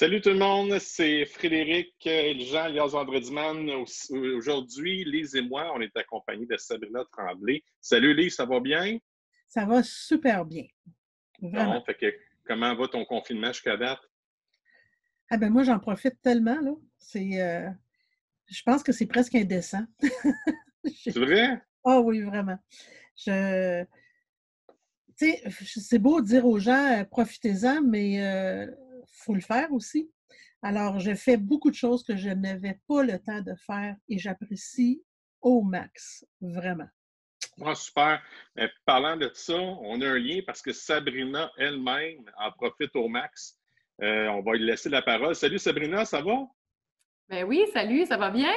Salut tout le monde, c'est Frédéric et Jean alias Vendrediman. Aujourd'hui, Lise et moi, on est accompagnés de Sabrina Tremblay. Salut Lise, ça va bien? Ça va super bien, vraiment. Bon, fait que comment va ton confinement jusqu'à date? Ah ben moi, j'en profite tellement, là. Je pense que c'est presque indécent. C'est vrai? Ah oui, vraiment. Je, tu sais, c'est beau de dire aux gens, profitez-en, mais faut le faire aussi. Alors, je fais beaucoup de choses que je n'avais pas le temps de faire et j'apprécie au max, vraiment. Ah, super. Mais parlant de ça, on a un lien parce que Sabrina elle-même en profite au max. On va lui laisser la parole. Salut Sabrina, ça va? Ben oui, salut, ça va bien?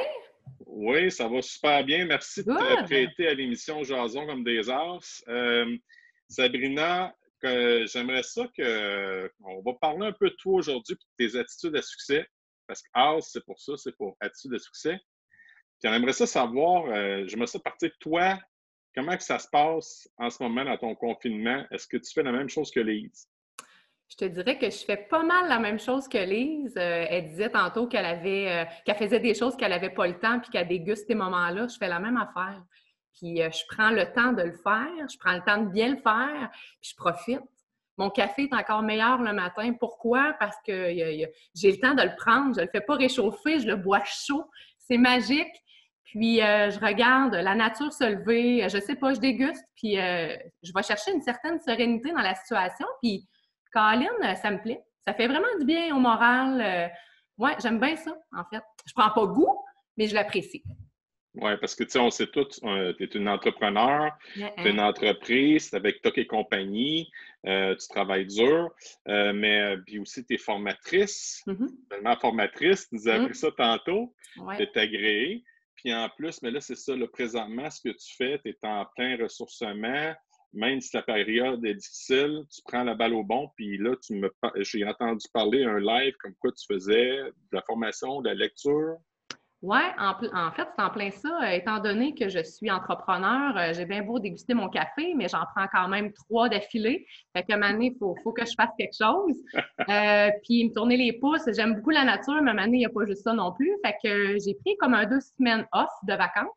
Oui, ça va super bien. Merci de te Good! prêter à l'émission Jason comme des as. Sabrina, j'aimerais ça on va parler un peu de toi aujourd'hui et de tes attitudes à succès. Parce que as, c'est pour ça, c'est pour attitude à succès. Puis on aimerait ça savoir, j'aimerais ça partir de toi. Comment que ça se passe en ce moment dans ton confinement? Est-ce que tu fais la même chose que Lise? Je te dirais que je fais pas mal la même chose que Lise. Elle disait tantôt qu'elle faisait des choses qu'elle n'avait pas le temps puis qu'elle déguste ces moments-là. Je fais la même affaire. Puis je prends le temps de le faire, je prends le temps de bien le faire, puis je profite. Mon café est encore meilleur le matin. Pourquoi? Parce que j'ai le temps de le prendre. Je le fais pas réchauffer, je le bois chaud. C'est magique. Puis je regarde la nature se lever. Je sais pas, je déguste. Puis je vais chercher une certaine sérénité dans la situation. Puis Colin, ça me plaît. Ça fait vraiment du bien au moral. Ouais, j'aime bien ça, en fait. Je prends pas goût, mais je l'apprécie. Oui, parce que, tu sais, on sait tous, tu es une entrepreneur, tu as une entreprise, c'est avec Toc et compagnie, tu travailles dur, mais puis aussi, tu es formatrice, tellement formatrice, tu nous as appris ça tantôt, tu es agréée. Puis en plus, mais là, c'est ça, là, présentement, ce que tu fais, tu es en plein ressourcement, même si la période est difficile, tu prends la balle au bon, puis là, j'ai entendu parler un live comme quoi tu faisais de la formation, de la lecture. Oui, en fait, c'est en plein ça. Étant donné que je suis entrepreneur, j'ai bien beau déguster mon café, mais j'en prends quand même 3 d'affilée. Fait qu'à un moment donné, faut que je fasse quelque chose. Puis me tourner les pouces. J'aime beaucoup la nature, mais à un moment donné, il n'y a pas juste ça non plus. Fait que j'ai pris comme 2 semaines off de vacances.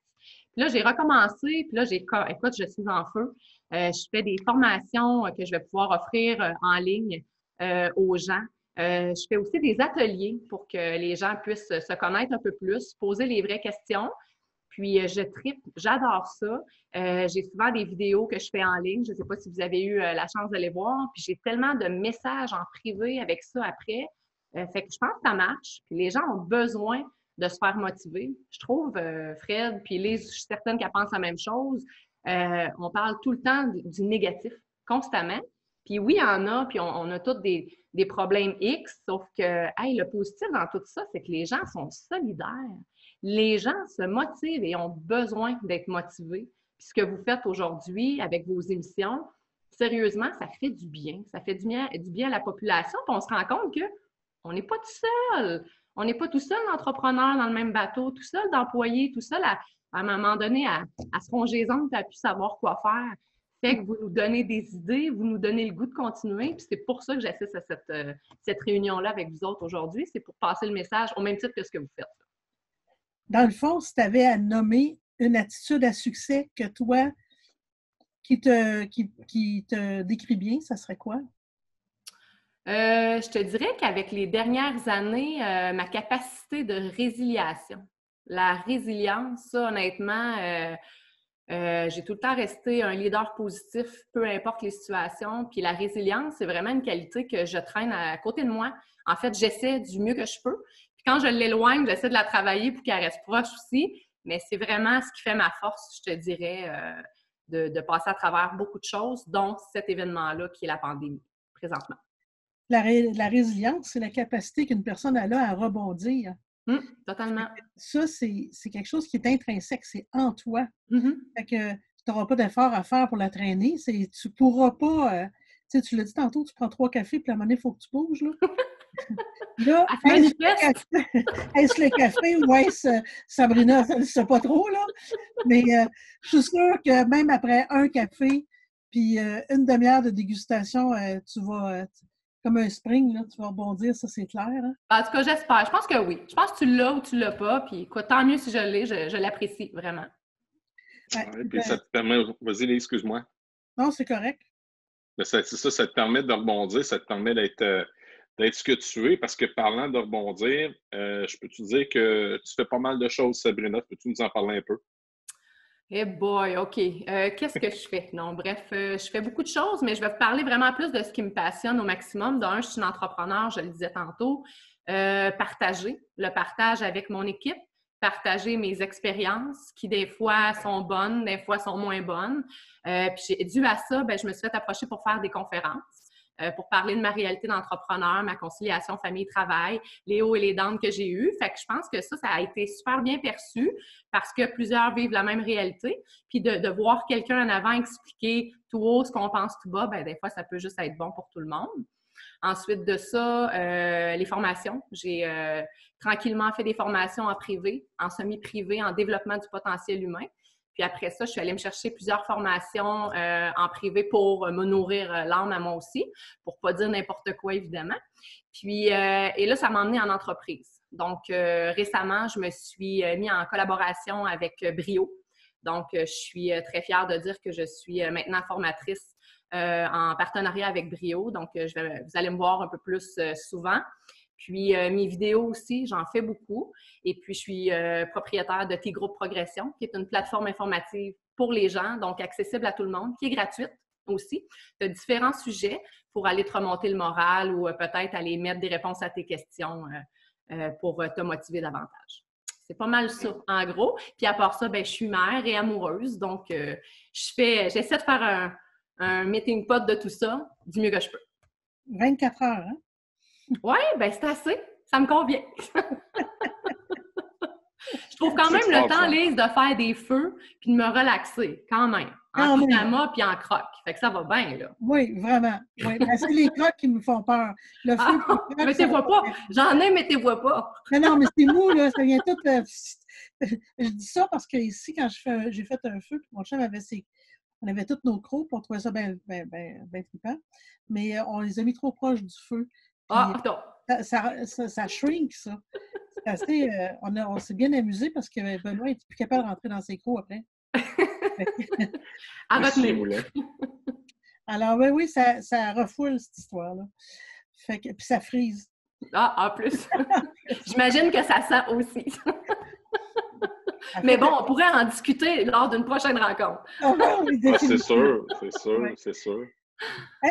Puis là, j'ai recommencé. Puis là, écoute, je suis en feu. Je fais des formations que je vais pouvoir offrir en ligne aux gens. Je fais aussi des ateliers pour que les gens puissent se connaître un peu plus, poser les vraies questions. Puis, je tripe, j'adore ça. J'ai souvent des vidéos que je fais en ligne. Je ne sais pas si vous avez eu la chance de les voir. Puis, j'ai tellement de messages en privé avec ça après. Fait que je pense que ça marche. Puis, les gens ont besoin de se faire motiver. Je trouve, Fred, puis Lise, je suis certaine qu'elle pense la même chose. On parle tout le temps du négatif, constamment. Puis oui, il y en a, puis on a tous des problèmes X, sauf que hey, le positif dans tout ça, c'est que les gens sont solidaires. Les gens se motivent et ont besoin d'être motivés. Puis ce que vous faites aujourd'hui avec vos émissions, sérieusement, ça fait du bien. Ça fait du bien à la population. Puis on se rend compte qu'on n'est pas tout seul. On n'est pas tout seul d'entrepreneurs dans le même bateau, tout seul d'employés, tout seul à un moment donné à se ronger les ongles et à plus savoir quoi faire. Fait que vous nous donnez des idées, vous nous donnez le goût de continuer. Puis c'est pour ça que j'assiste à cette réunion-là avec vous autres aujourd'hui. C'est pour passer le message au même titre que ce que vous faites. Dans le fond, si tu avais à nommer une attitude à succès que toi, qui te décrit bien, ça serait quoi? Je te dirais qu'avec les dernières années, ma capacité de résiliation, la résilience, ça, honnêtement, j'ai tout le temps resté un leader positif, peu importe les situations. Puis la résilience, c'est vraiment une qualité que je traîne à côté de moi. En fait, j'essaie du mieux que je peux. Puis quand je l'éloigne, j'essaie de la travailler pour qu'elle reste proche aussi. Mais c'est vraiment ce qui fait ma force, je te dirais, de passer à travers beaucoup de choses, dont cet événement-là qui est la pandémie, présentement. La résilience, c'est la capacité qu'une personne a là à rebondir. Totalement. Ça, c'est quelque chose qui est intrinsèque, c'est en toi. Mm-hmm. Fait que tu n'auras pas d'effort à faire pour la traîner. Tu ne pourras pas, tu l'as dit tantôt, tu prends 3 cafés, puis à un moment donné, il faut que tu bouges. Là, est-ce le café ou est-ce Sabrina, ça ne sait pas trop, là. Mais je suis sûre que même après un café, puis une demi-heure de dégustation, tu vas comme un spring, là, tu vas rebondir, ça c'est clair. Hein? En tout cas, j'espère. Je pense que oui. Je pense que tu l'as ou tu l'as pas. Puis quoi, tant mieux si je l'ai, je l'apprécie vraiment. Ouais, puis ça te permet. Vas-y, excuse-moi. Non, c'est correct. C'est ça, ça te permet de rebondir, ça te permet d'être ce que tu es, parce que parlant de rebondir, je peux te dire que tu fais pas mal de choses, Sabrina. Peux-tu nous en parler un peu? Eh boy, OK. Qu'est-ce que je fais? Non, bref, je fais beaucoup de choses, mais je vais vous parler vraiment plus de ce qui me passionne au maximum. D'un, je suis une entrepreneur, je le disais tantôt. Partager, le partage avec mon équipe, partager mes expériences qui, des fois, sont bonnes, des fois, sont moins bonnes. Puis, dû à ça, je me suis fait approcher pour faire des conférences. Pour parler de ma réalité d'entrepreneur, ma conciliation famille-travail, les hauts et les downs que j'ai eus. Fait que je pense que ça a été super bien perçu parce que plusieurs vivent la même réalité. Puis de voir quelqu'un en avant expliquer tout haut ce qu'on pense tout bas, des fois, ça peut juste être bon pour tout le monde. Ensuite de ça, les formations. J'ai tranquillement fait des formations en privé, en semi-privé, en développement du potentiel humain. Puis après ça, je suis allée me chercher plusieurs formations en privé pour me nourrir l'âme à moi aussi, pour pas dire n'importe quoi, évidemment. Puis, et là, ça m'a emmenée en entreprise. Donc, récemment, je me suis mis en collaboration avec Brio. Donc, je suis très fière de dire que je suis maintenant formatrice en partenariat avec Brio. Donc, vous allez me voir un peu plus souvent. Puis, mes vidéos aussi, j'en fais beaucoup. Et puis, je suis propriétaire de T-Group Progression, qui est une plateforme informative pour les gens, donc accessible à tout le monde, qui est gratuite aussi, de différents sujets pour aller te remonter le moral ou peut-être aller mettre des réponses à tes questions pour te motiver davantage. C'est pas mal ça, en gros. Puis, à part ça, je suis mère et amoureuse. Donc, j'essaie de faire un meeting pot de tout ça du mieux que je peux. 24 heures, hein? Oui, c'est assez. Ça me convient. Je trouve quand même le temps, Lise, de faire des feux puis de me relaxer, quand même. En pyjama puis en croque. Fait que ça va bien, là. Oui, vraiment. Oui. C'est les croques qui me font peur. Le feu, mais t'es vois pas. J'en ai, mais t'es vois pas. Non, mais c'est mou, là. Ça vient tout... Je dis ça parce que ici, quand j'ai fait un feu, puis mon chum avait on avait tous nos crocs, puis on trouvait ça bien trippant. Mais on les a mis trop proches du feu. Puis, ça shrink, ça. C'est assez... on s'est bien amusé parce que Benoît n'était plus capable de rentrer dans ses crocs après. Alors, oui, ça refoule cette histoire-là. Puis ça frise. En plus. J'imagine que ça sent aussi. Mais bon, on pourrait en discuter lors d'une prochaine rencontre. C'est sûr.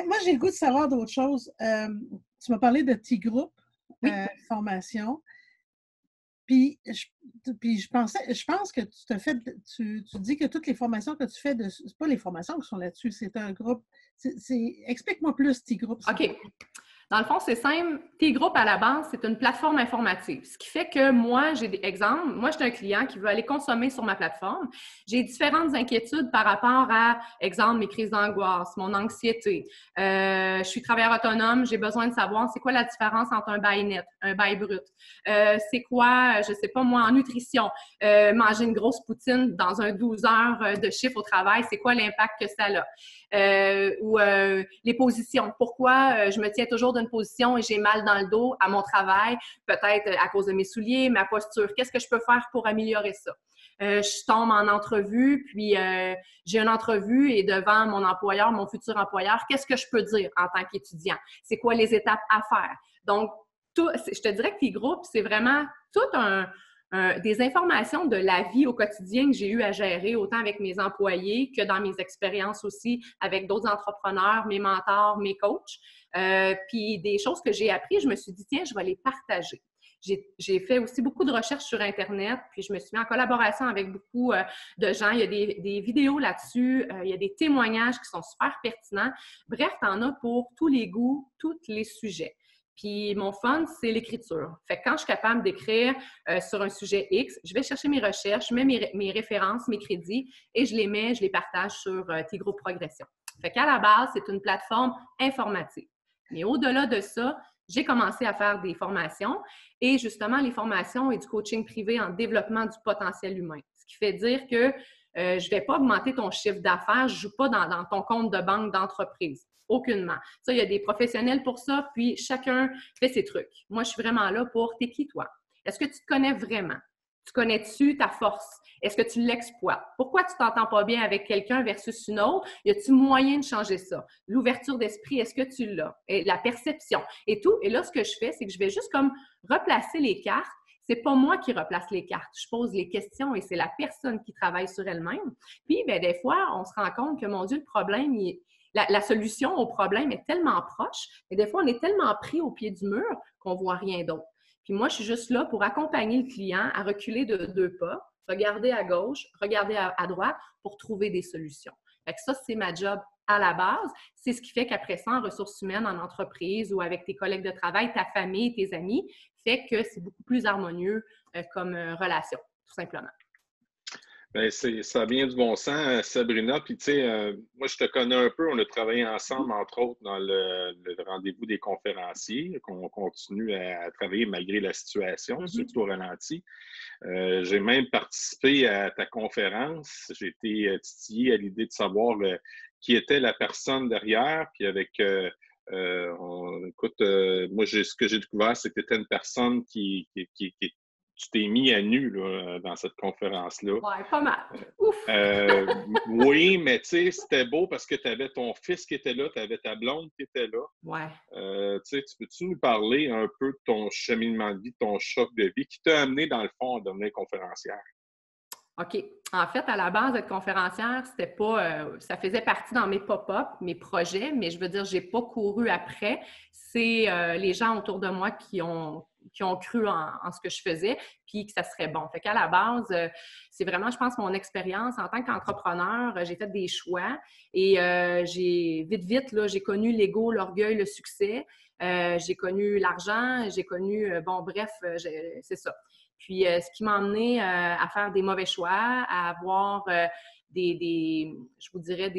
Moi, j'ai le goût de savoir d'autres choses. Tu m'as parlé de T-Group, formation. Puis je pense que tu dis que toutes les formations que tu fais, c'est pas les formations qui sont là-dessus, c'est un groupe. Explique-moi plus T-Group. OK. Dans le fond, c'est simple. T-Group, à la base, c'est une plateforme informative. Ce qui fait que moi, j'ai des exemples. Moi, je suis un client qui veut aller consommer sur ma plateforme. J'ai différentes inquiétudes par rapport à, exemple, mes crises d'angoisse, mon anxiété. Je suis travailleur autonome. J'ai besoin de savoir c'est quoi la différence entre un bail net, un bail brut. C'est quoi, je sais pas moi, en nutrition, manger une grosse poutine dans un 12 heures de chiffre au travail, c'est quoi l'impact que ça a? Les positions. Pourquoi je me tiens toujours d'une position et j'ai mal dans le dos à mon travail, peut-être à cause de mes souliers, ma posture. Qu'est-ce que je peux faire pour améliorer ça? Je tombe en entrevue, puis j'ai une entrevue et devant mon employeur, mon futur employeur, qu'est-ce que je peux dire en tant qu'étudiant? C'est quoi les étapes à faire? Donc, je te dirais que T-Group, c'est vraiment tout des informations de la vie au quotidien que j'ai eu à gérer, autant avec mes employés que dans mes expériences aussi avec d'autres entrepreneurs, mes mentors, mes coachs. Puis des choses que j'ai apprises, je me suis dit, tiens, je vais les partager. J'ai fait aussi beaucoup de recherches sur Internet, puis je me suis mis en collaboration avec beaucoup de gens. Il y a des vidéos là-dessus, il y a des témoignages qui sont super pertinents. Bref, t'en as pour tous les goûts, tous les sujets. Puis mon fun, c'est l'écriture. Fait que quand je suis capable d'écrire sur un sujet X, je vais chercher mes recherches, je mets mes références, mes crédits et je les partage sur T-Group Progression. Fait qu'à la base, c'est une plateforme informative. Mais au-delà de ça, j'ai commencé à faire des formations et justement les formations et du coaching privé en développement du potentiel humain. Ce qui fait dire que je ne vais pas augmenter ton chiffre d'affaires, je ne joue pas dans ton compte de banque d'entreprise. Aucunement. Ça, il y a des professionnels pour ça, puis chacun fait ses trucs. Moi, je suis vraiment là pour « t'es qui, toi? Est-ce que tu te connais vraiment? Tu connais-tu ta force? Est-ce que tu l'exploites? Pourquoi tu ne t'entends pas bien avec quelqu'un versus une autre? Y a-t-il moyen de changer ça? L'ouverture d'esprit, est-ce que tu l'as? Et la perception et tout. Et là, ce que je fais, c'est que je vais juste comme replacer les cartes. C'est pas moi qui replace les cartes. Je pose les questions et c'est la personne qui travaille sur elle-même. Puis, bien, des fois, on se rend compte que, mon Dieu, le problème, la solution au problème est tellement proche. Et des fois, on est tellement pris au pied du mur qu'on ne voit rien d'autre. Puis moi, je suis juste là pour accompagner le client à reculer de 2 pas, regarder à gauche, regarder à droite pour trouver des solutions. Fait que ça, c'est ma job à la base. C'est ce qui fait qu'après ça, en ressources humaines, en entreprise ou avec tes collègues de travail, ta famille, tes amis, fait que c'est beaucoup plus harmonieux comme relation, tout simplement. Bien, ça vient du bon sens, Sabrina. Puis, tu sais, moi, je te connais un peu. On a travaillé ensemble, entre autres, dans le rendez-vous des conférenciers, qu'on continue à travailler malgré la situation, surtout au ralenti. J'ai même participé à ta conférence. J'ai été titillé à l'idée de savoir qui était la personne derrière. Puis, avec, écoute, moi, ce que j'ai découvert, c'est que tu étais une personne qui tu t'es mis à nu là, dans cette conférence-là. Oui, pas mal. Ouf! Oui, mais tu sais, c'était beau parce que tu avais ton fils qui était là, tu avais ta blonde qui était là. Oui. Tu sais, peux-tu nous parler un peu de ton cheminement de vie, de ton choc de vie qui t'a amené, dans le fond, à devenir conférencière? OK. En fait, à la base, être conférencière, c'était pas, ça faisait partie dans mes pop-up, mes projets, mais je veux dire, j'ai pas couru après. C'est les gens autour de moi qui ont cru en ce que je faisais, puis que ça serait bon. Fait qu'à la base, c'est vraiment, je pense, mon expérience en tant qu'entrepreneur. J'ai fait des choix et j'ai vite, là, j'ai connu l'ego, l'orgueil, le succès. J'ai connu l'argent, j'ai connu, bon, bref, c'est ça. Puis, ce qui m'a amené à faire des mauvais choix, à avoir je vous dirais,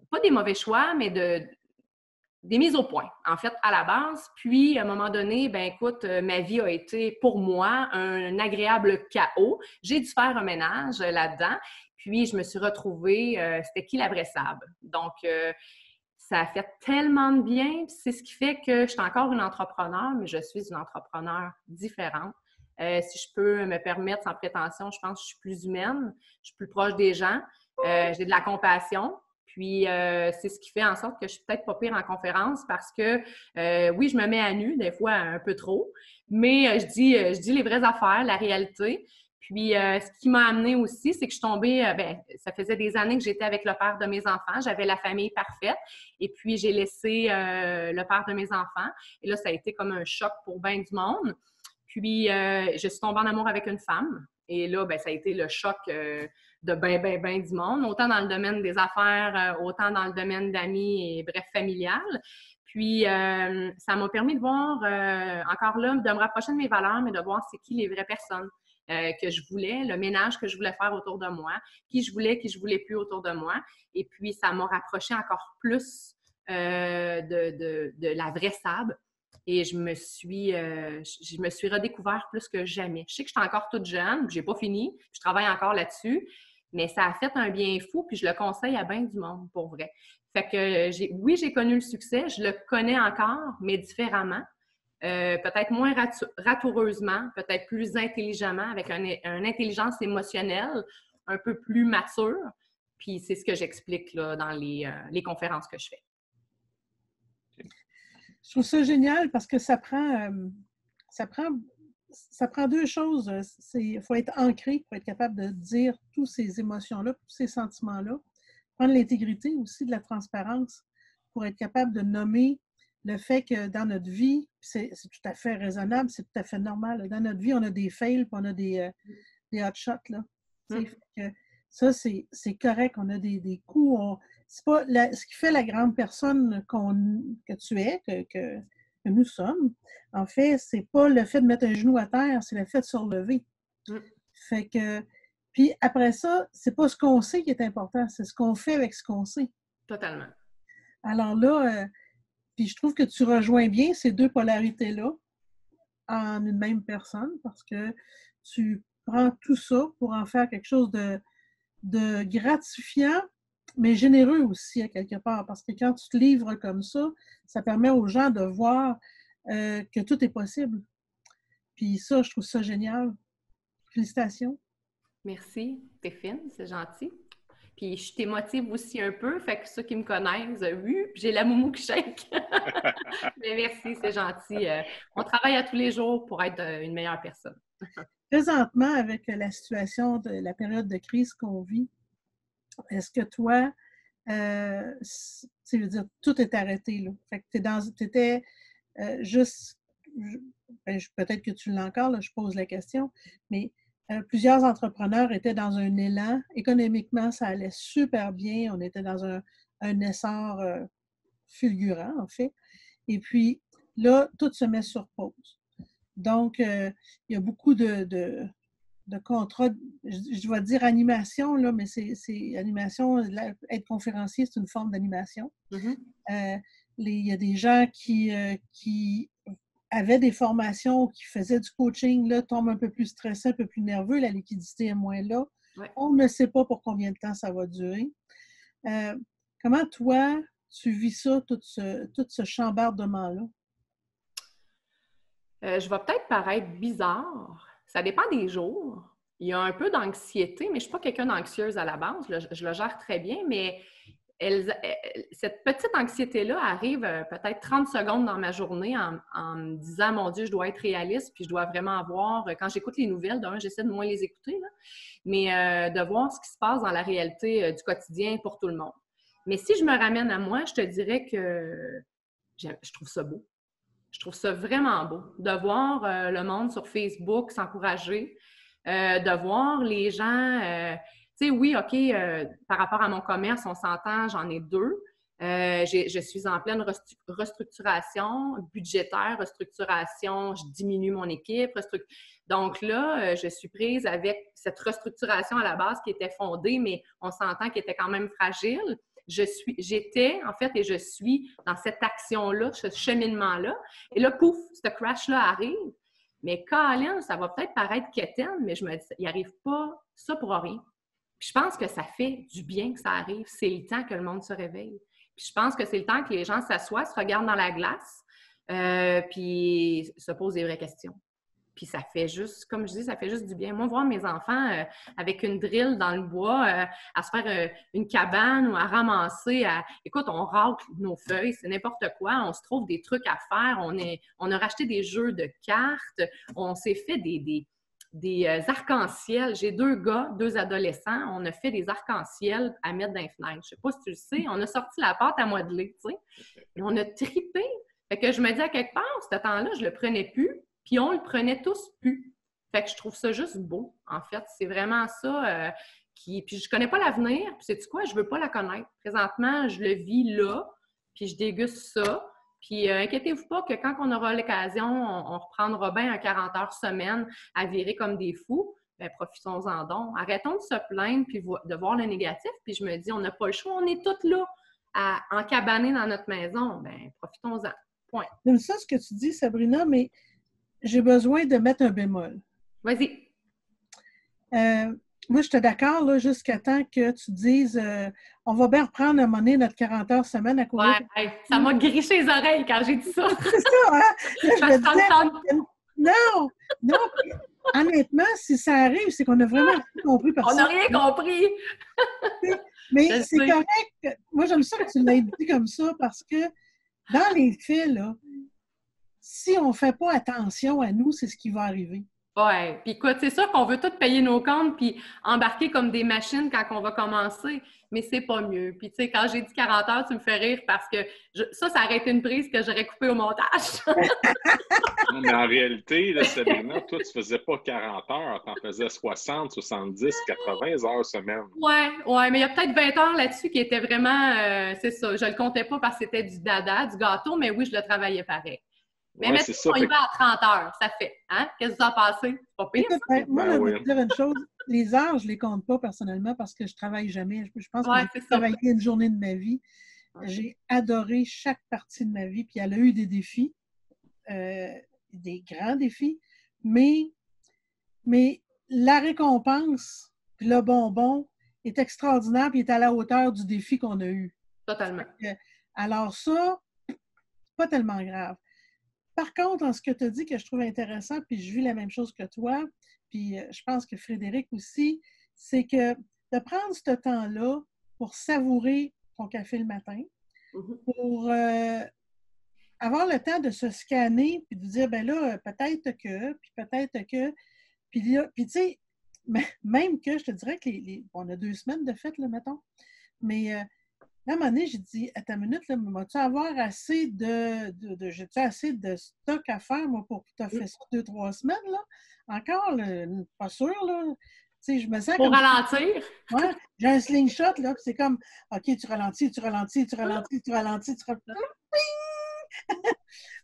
pas des mauvais choix, mais des mises au point, en fait, à la base. Puis, à un moment donné, ben écoute, ma vie a été, pour moi, un agréable chaos. J'ai dû faire un ménage là-dedans. Puis, je me suis retrouvée, c'était qui la vraie Sab? Donc, ça a fait tellement de bien. C'est ce qui fait que je suis encore une entrepreneur, mais je suis une entrepreneur différente. Si je peux me permettre, sans prétention, je pense que je suis plus humaine, je suis plus proche des gens, j'ai de la compassion. Puis, c'est ce qui fait en sorte que je suis peut-être pas pire en conférence parce que, oui, je me mets à nu, des fois un peu trop, mais je dis les vraies affaires, la réalité. Puis, ce qui m'a amenée aussi, c'est que je suis tombée, ça faisait des années que j'étais avec le père de mes enfants. J'avais la famille parfaite. Et puis, j'ai laissé le père de mes enfants. Et là, ça a été comme un choc pour bien du monde. Puis, je suis tombée en amour avec une femme. Et là, ça a été le choc de bien du monde, autant dans le domaine des affaires, autant dans le domaine d'amis et bref, familial. Puis, ça m'a permis de voir, encore là, de me rapprocher de mes valeurs, mais de voir c'est qui les vraies personnes que je voulais, le ménage que je voulais faire autour de moi, qui je voulais plus autour de moi. Et puis, ça m'a rapproché encore plus de la vraie Sab. Et je me suis redécouvert plus que jamais. Je sais que je suis encore toute jeune, je n'ai pas fini, je travaille encore là-dessus, mais ça a fait un bien fou, puis je le conseille à bien du monde, pour vrai. Fait que, j'ai connu le succès, je le connais encore, mais différemment. Peut-être moins ratoureusement, peut-être plus intelligemment, avec une intelligence émotionnelle un peu plus mature. Puis c'est ce que j'explique là, dans les conférences que je fais. Je trouve ça génial parce que ça prend 2 choses. Il faut être ancré pour être capable de dire toutes ces émotions-là, tous ces sentiments-là. Prendre l'intégrité aussi, de la transparence pour être capable de nommer le fait que dans notre vie, c'est tout à fait raisonnable, c'est tout à fait normal. Dans notre vie, on a des fails, puis on a des hot shots. Là. Que ça, c'est correct. On a des coups. C'est pas ce qui fait la grande personne que tu es, que nous sommes. En fait, c'est pas le fait de mettre un genou à terre, c'est le fait de se relever. Fait que, puis après ça, c'est pas ce qu'on sait qui est important, c'est ce qu'on fait avec ce qu'on sait. Totalement. Alors là, puis je trouve que tu rejoins bien ces 2 polarités-là en une même personne parce que tu prends tout ça pour en faire quelque chose de de gratifiant, mais généreux aussi, à quelque part. Parce que quand tu te livres comme ça permet aux gens de voir que tout est possible. Puis ça, je trouve ça génial. Félicitations. Merci, t'es fine, c'est gentil. Puis je t'émotive aussi un peu, fait que ceux qui me connaissent, oui, j'ai la moumou qui shake. Mais merci, c'est gentil. On travaille à tous les jours pour être une meilleure personne. Présentement, avec la situation de la période de crise qu'on vit, est-ce que toi, je veux dire, tout est arrêté, là. Fait que t'étais juste, peut-être que tu l'as encore, là, je pose la question, mais plusieurs entrepreneurs étaient dans un élan. Économiquement, ça allait super bien. On était dans un essor fulgurant, en fait. Et puis, là, tout se met sur pause. Donc, il y a beaucoup de contrats, je dois dire animation, là, mais c'est animation, être conférencier, c'est une forme d'animation. Mm-hmm. Il y a des gens qui avaient des formations, qui faisaient du coaching, là, tombent un peu plus stressés, un peu plus nerveux, la liquidité est moins là. Ouais. On ne sait pas pour combien de temps ça va durer. Comment toi, tu vis ça, tout ce chambardement-là? Je vais peut-être paraître bizarre. Ça dépend des jours. Il y a un peu d'anxiété, mais je ne suis pas quelqu'un d'anxieuse à la base. Je le gère très bien, mais cette petite anxiété-là arrive peut-être 30 secondes dans ma journée en me disant, mon Dieu, je dois être réaliste, puis je dois vraiment avoir, quand j'écoute les nouvelles, j'essaie de moins les écouter, là, mais de voir ce qui se passe dans la réalité du quotidien pour tout le monde. Mais si je me ramène à moi, je te dirais que je trouve ça beau. Je trouve ça vraiment beau de voir le monde sur Facebook s'encourager, de voir les gens... tu sais, oui, OK, par rapport à mon commerce, on s'entend, j'en ai 2. Je suis en pleine restructuration budgétaire, restructuration, je diminue mon équipe. Donc là, je suis prise avec cette restructuration à la base qui était fondée, mais on s'entend qu'elle était quand même fragile. J'étais, en fait, et je suis dans cette action-là, ce cheminement-là. Et là, pouf, ce crash-là arrive. Mais Colin, ça va peut-être paraître quétaine, mais je me dis, il n'arrive pas ça pour rien. Puis je pense que ça fait du bien que ça arrive. C'est le temps que le monde se réveille. Puis je pense que c'est le temps que les gens s'assoient, se regardent dans la glace, puis se posent des vraies questions. Puis ça fait juste, comme je dis, ça fait juste du bien. Moi, voir mes enfants avec une drill dans le bois, à se faire une cabane ou à ramasser, écoute, on racle nos feuilles, c'est n'importe quoi, on se trouve des trucs à faire, on a racheté des jeux de cartes, on s'est fait des arcs-en-ciel. J'ai 2 gars, 2 adolescents, on a fait des arcs-en-ciel à mettre dans les fenêtres. Je ne sais pas si tu le sais, on a sorti la pâte à modeler, tu sais, et on a tripé. Fait que je me dis à quelque part, ce temps-là, je ne le prenais plus, puis on le prenait tous plus. Fait que je trouve ça juste beau, en fait. C'est vraiment ça Puis je connais pas l'avenir, puis sais-tu quoi? Je veux pas la connaître. Présentement, je le vis là, puis je déguste ça. Puis inquiétez-vous pas que quand on aura l'occasion, on reprendra bien un 40 heures semaine à virer comme des fous. Bien, profitons-en donc. Arrêtons de se plaindre puis de voir le négatif. Puis je me dis, on n'a pas le choix, on est toutes là à encabaner dans notre maison. Bien, profitons-en. Point. J'aime ça ce que tu dis, Sabrina, mais j'ai besoin de mettre un bémol. Vas-y. Moi, je suis d'accord là, jusqu'à temps que tu dises on va bien reprendre à un moment donné notre 40 heures semaine à courir. Ouais, ça m'a griché les oreilles quand j'ai dit ça. C'est ça, hein? Là, je me disais, non. Honnêtement, si ça arrive, c'est qu'on a vraiment rien compris. On n'a rien compris. Mais c'est correct. Moi, j'aime ça que tu l'aies dit comme ça parce que dans les faits, là, si on ne fait pas attention à nous, c'est ce qui va arriver. Oui, puis écoute, c'est sûr qu'on veut tous payer nos comptes puis embarquer comme des machines quand on va commencer, mais c'est pas mieux. Puis tu sais, quand j'ai dit 40 heures, tu me fais rire parce que ça aurait été une prise que j'aurais coupée au montage. Non, mais en réalité, là, Sabrina, toi, tu faisais pas 40 heures, tu en faisais 60, 70, 80 heures semaine. Oui, mais il y a peut-être 20 heures là-dessus qui étaient vraiment, c'est ça, je le comptais pas parce que c'était du dada, du gâteau, mais oui, je le travaillais pareil. Mais ouais, maintenant, on y va à 30 heures, ça fait. Hein? Qu'est-ce que vous en pensez? C'est pas pire, ça? Moi, je vais te dire une chose. Les heures, je ne les compte pas personnellement parce que je ne travaille jamais. Je pense que j'ai travaillé une journée de ma vie. Ouais. J'ai adoré chaque partie de ma vie. Puis elle a eu des défis, des grands défis. Mais la récompense, puis le bonbon, est extraordinaire et est à la hauteur du défi qu'on a eu. Totalement. Alors ça, pas tellement grave. Par contre, en ce que tu as dit que je trouve intéressant, puis je vis la même chose que toi, puis je pense que Frédéric aussi, c'est que de prendre ce temps-là pour savourer ton café le matin, pour avoir le temps de se scanner, puis de dire, ben là, peut-être que, puis tu sais, même que je te dirais que on a 2 semaines de fête, là, mettons, mais à un moment donné, j'ai dit, attends une minute, là, vas-tu avoir assez j'ai-tu assez de stock à faire, moi, pour te faire ça 2-3 semaines, là? Encore, là, pas sûr, là. Tu sais, je me sens pour comme... ralentir. Ouais, j'ai un slingshot, là, puis c'est comme, OK, tu ralentis.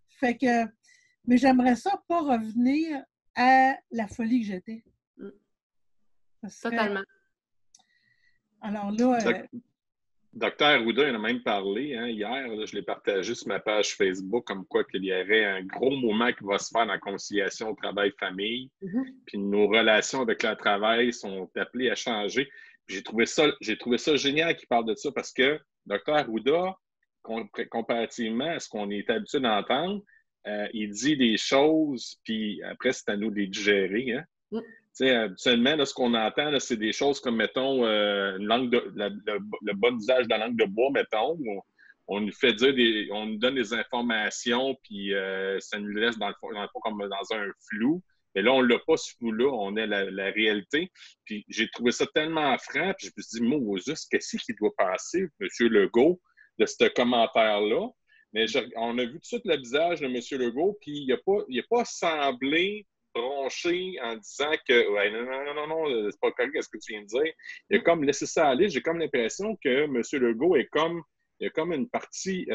Fait que, mais j'aimerais ça pas revenir à la folie que j'étais. Totalement. Alors là... Docteur Arruda en a même parlé hier, là, je l'ai partagé sur ma page Facebook, comme quoi qu'il y aurait un gros moment qui va se faire dans la conciliation travail-famille. Puis nos relations avec le travail sont appelées à changer. J'ai trouvé ça génial qu'il parle de ça parce que Docteur Arruda, comparativement à ce qu'on est habitué d'entendre, il dit des choses, puis après, c'est à nous de les digérer. Hein? Habituellement, là, ce qu'on entend, là, c'est des choses comme, mettons, le bon usage de la langue de bois, mettons, où on nous fait dire on nous donne des informations, puis ça nous laisse dans le fond comme dans un flou. Mais là, on l'a pas, ce flou-là, on a la réalité. Puis j'ai trouvé ça tellement franc, puis je me suis dit, moi, juste, qu'est-ce qui doit passer, M. Legault, de ce commentaire-là? Mais on a vu tout de suite le visage de M. Legault, puis il n'a pas semblé bronché en disant que ouais, non, c'est pas correct ce que tu viens de dire. Il a comme laissé ça aller. J'ai comme l'impression que M. Legault il a comme une partie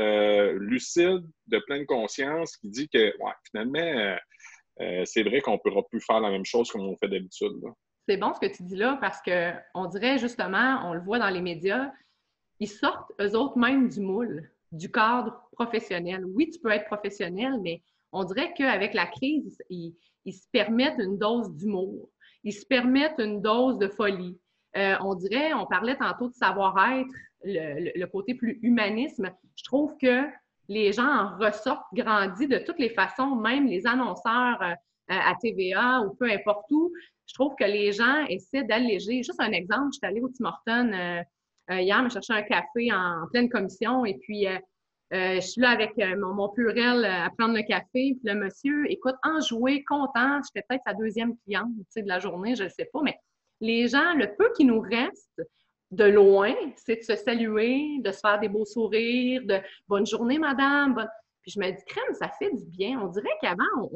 lucide, de pleine conscience, qui dit que ouais, finalement, c'est vrai qu'on ne pourra plus faire la même chose comme on fait d'habitude. C'est bon ce que tu dis là, parce qu'on dirait justement, on le voit dans les médias, ils sortent eux autres même du moule, du cadre professionnel. Oui, tu peux être professionnel, mais on dirait qu'avec la crise, ils se permettent une dose d'humour. Ils se permettent une dose de folie. On parlait tantôt de savoir-être, le côté plus humanisme. Je trouve que les gens en ressortent grandis de toutes les façons, même les annonceurs à TVA ou peu importe où. Je trouve que les gens essaient d'alléger. Juste un exemple, je suis allée au Tim Hortons hier, me chercher un café en pleine commission et puis je suis là avec mon purel à prendre le café. Puis le monsieur, écoute, enjoué, content. J'étais peut-être sa 2e cliente de la journée, je ne sais pas. Mais les gens, le peu qui nous reste de loin, c'est de se saluer, de se faire des beaux sourires, de « bonne journée, madame ». Puis je me dis, crème, ça fait du bien. On dirait qu'avant,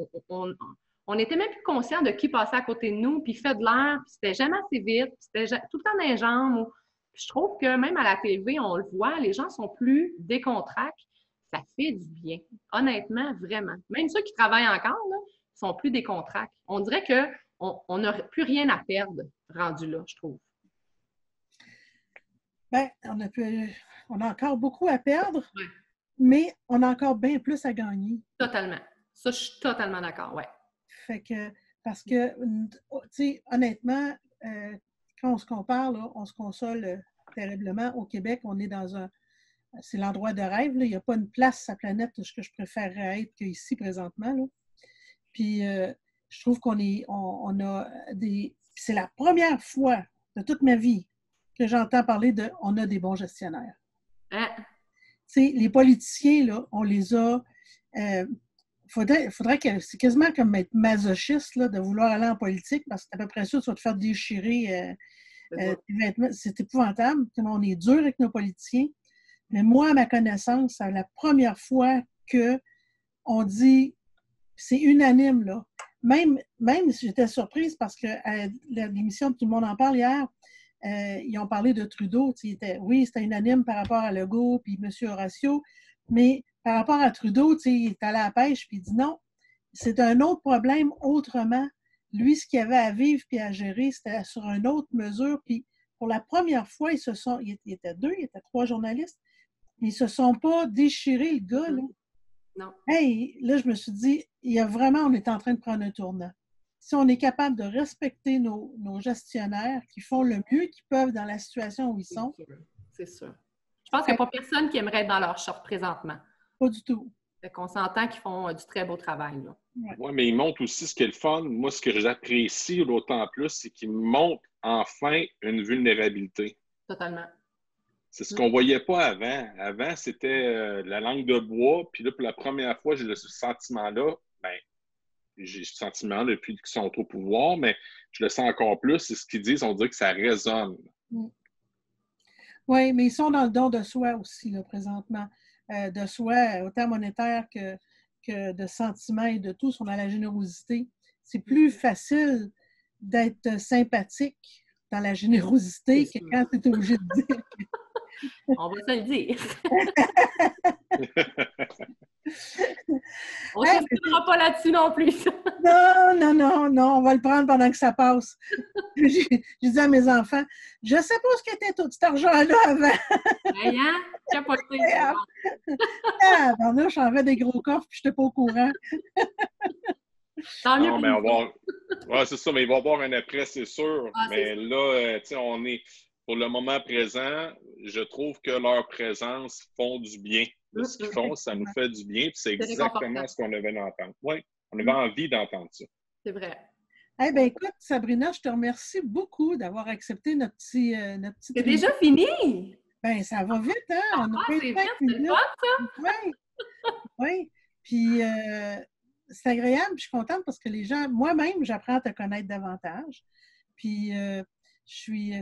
on n'était même plus conscient de qui passait à côté de nous, puis fait de l'air, puis c'était jamais assez vite, puis c'était tout le temps dans les jambes. Je trouve que même à la TV, on le voit, les gens sont plus décontractés. Ça fait du bien. Honnêtement, vraiment. Même ceux qui travaillent encore, là, sont plus décontractés. On dirait qu'on n'a plus rien à perdre rendu là, je trouve. Bien, on a encore beaucoup à perdre, mais on a encore bien plus à gagner. Totalement. Ça, je suis totalement d'accord, oui. Fait que, parce que, tu sais, honnêtement, quand on se compare, là, on se console terriblement. Au Québec, on est c'est l'endroit de rêve. Là. Il n'y a pas une place sur la planète que je préférerais être qu'ici présentement. Là. Puis, je trouve on a des... C'est la première fois de toute ma vie que j'entends parler on a des bons gestionnaires. Hein? Tu sais, les politiciens, là, on les a... faudrait que c'est quasiment comme être masochiste là, de vouloir aller en politique parce que c'est à peu près ça, tu vas te faire déchirer tes vêtements. C'est épouvantable. On est dur avec nos politiciens. Mais moi, à ma connaissance, c'est la première fois qu'on dit, c'est unanime, là. Même j'étais surprise parce que à l'émission de Tout le monde en parle hier, ils ont parlé de Trudeau. C'était unanime par rapport à Legault puis M. Horacio, mais par rapport à Trudeau, il est allé à la pêche puis il dit non, c'est un autre problème autrement. Lui, ce qu'il avait à vivre puis à gérer, c'était sur une autre mesure. Puis pour la première fois, il était 3 journalistes, ils se sont pas déchirés, le gars, là. Non. Hey, là, je me suis dit, on est en train de prendre un tournant. si on est capable de respecter nos gestionnaires qui font le mieux qu'ils peuvent dans la situation où ils sont. C'est sûr. Je pense qu'il n'y a pas personne qui aimerait être dans leur short présentement. Pas du tout. Fait qu'on s'entend qu'ils font du très beau travail. Oui, mais ils montrent aussi ce qui est le fun. Moi, ce que j'apprécie d'autant plus, c'est qu'ils montrent enfin une vulnérabilité. Totalement. C'est ce qu'on ne voyait pas avant. Avant, c'était la langue de bois. Puis là, pour la première fois, j'ai ce sentiment-là. Ben, j'ai ce sentiment depuis qu'ils sont au pouvoir, mais je le sens encore plus. C'est ce qu'ils disent, on dirait que ça résonne. Oui, mais ils sont dans le don de soi aussi, là, présentement. De soi, autant monétaire que de sentiments et de tout, sont dans la générosité. C'est plus facile d'être sympathique dans la générosité que quand tu es obligé de dire. On va se le dire. On ne s'inspirera pas là-dessus non plus. Non, on va le prendre pendant que ça passe. J'ai dit à mes enfants, je ne sais pas ce qu'était tout cet argent-là avant. Hein? Capoté. Je j'en avais des gros coffres puis je n'étais pas au courant. Tant mieux. Non, mais on va... Ouais, c'est ça, mais il va y avoir un après, c'est sûr. Mais là, tu sais, on est... Pour le moment présent, je trouve que leur présence font du bien. Ce qu'ils font, ça nous fait du bien. Puis c'est exactement ce qu'on avait d'entendre. Oui, on avait envie d'entendre ça. C'est vrai. Eh bien, écoute, Sabrina, je te remercie beaucoup d'avoir accepté notre petit... C'est déjà fini! Bien, ça va vite, hein? On a c'est vite, c'est le fun, ça! Oui. Puis, c'est agréable. Je suis contente parce que les gens... Moi-même, j'apprends à te connaître davantage. Puis...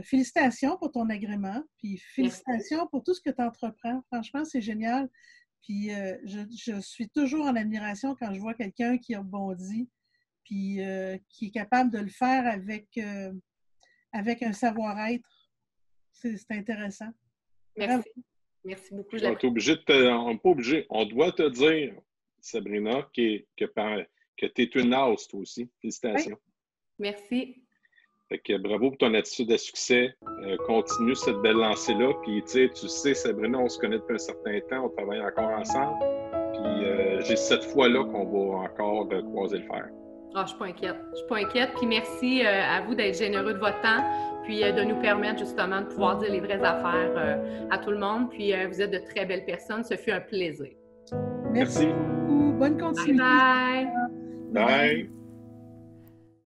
félicitations pour ton agrément, puis félicitations pour tout ce que tu entreprends. Franchement, c'est génial. Puis je suis toujours en admiration quand je vois quelqu'un qui rebondit, puis qui est capable de le faire avec un savoir-être. C'est intéressant. Merci. Bravo. Merci beaucoup. On n'est pas obligé. On doit te dire, Sabrina, que tu es une as, toi aussi. Félicitations. Oui. Merci. Fait que bravo pour ton attitude à succès. Continue cette belle lancée-là. Puis, tu sais, Sabrina, on se connaît depuis un certain temps. On travaille encore ensemble. Puis, j'ai cette fois-là qu'on va encore croiser le fer. Ah, je suis pas inquiète. Je suis pas inquiète. Puis, merci à vous d'être généreux de votre temps. Puis, de nous permettre justement de pouvoir dire les vraies affaires à tout le monde. Puis, vous êtes de très belles personnes. Ce fut un plaisir. Merci beaucoup. Bonne continuité. Bye bye. Bye.